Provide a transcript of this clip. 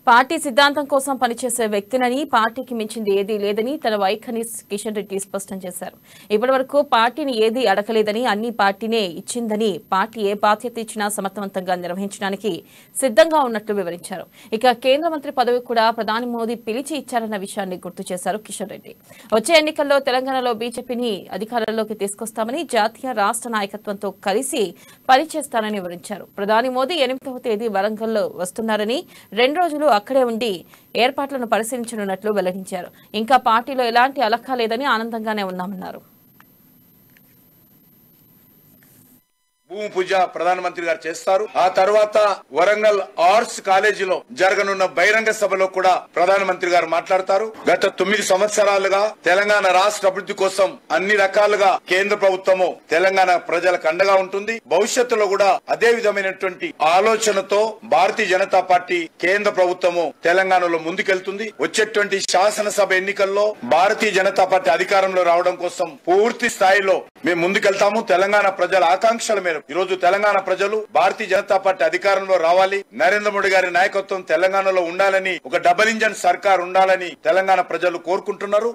Party సిద్ధాంతం కోసం పనిచేసే వ్యక్తినని, పార్టీకి మించింది ఏదీ లేదని తన వైఖరిని కిషన్ రెడ్డి స్పష్టం చేశారు. ఇప్పటివరకు పార్టీని ఏదీ అడగలేదని, అన్ని పార్టీనే ఇచ్చిందని, పార్టీ ఏ బాధ్యత ఇచ్చినా సమర్థవంతంగా నిర్వహించడానికి సిద్ధంగా ఉన్నట్లు వివరించారు. ఇక కేంద్ర మంత్రి పదవి కూడా ప్రధాని మోదీ పిలిచి ఇచ్చారన్న విషయాన్ని గుర్తు చేశారు కిషన్ రెడ్డి. వచ్చే ఎన్నికల్లో తెలంగాణలో బీజేపీని అధికారంలోకి తీసుకొస్తామని, జాతీయ రాష్ట్ర నాయకత్వంతో కలిసి పనిచేస్తానని వివరించారు. ప్రధాని మోదీ 8వ తేదీ వరంగల్లో వస్తున్నారని, 2 రోజులు అక్కడే ఉండి ఏర్పాట్లను పరిశీలించనున్నట్లు వెల్లడించారు. ఇంకా పార్టీలో ఎలాంటి అలకా లేదని ఆనందంగానే ఉన్నామన్నారు. భూమి పూజ ప్రధానమంత్రి గారు చేస్తారు. ఆ తర్వాత వరంగల్ ఆర్ట్స్ కాలేజీలో జరగనున్న బహిరంగ సభలో కూడా ప్రధానమంత్రి గారు మాట్లాడతారు. గత 9 సంవత్సరాలుగా తెలంగాణ రాష్ట్ర అభివృద్ధి కోసం అన్ని రకాలుగా కేంద్ర ప్రభుత్వము తెలంగాణ ప్రజలకు అండగా ఉంటుంది. భవిష్యత్తులో కూడా అదే విధమైనటువంటి ఆలోచనతో భారతీయ జనతా పార్టీ కేంద్ర ప్రభుత్వము తెలంగాణలో ముందుకెళ్తుంది. వచ్చేటువంటి శాసనసభ ఎన్నికల్లో భారతీయ జనతా పార్టీ అధికారంలో రావడం కోసం పూర్తి స్థాయిలో మేము ముందుకెళ్తాము. తెలంగాణ ప్రజల ఆకాంక్షల మేరకు ఈరోజు తెలంగాణ ప్రజలు భారతీయ జనతా పార్టీ అధికారంలో రావాలి, నరేంద్ర మోడీ గారి నాయకత్వం తెలంగాణలో ఉండాలని, ఒక డబుల్ ఇంజన్ సర్కార్ ఉండాలని తెలంగాణ ప్రజలు కోరుకుంటున్నారు.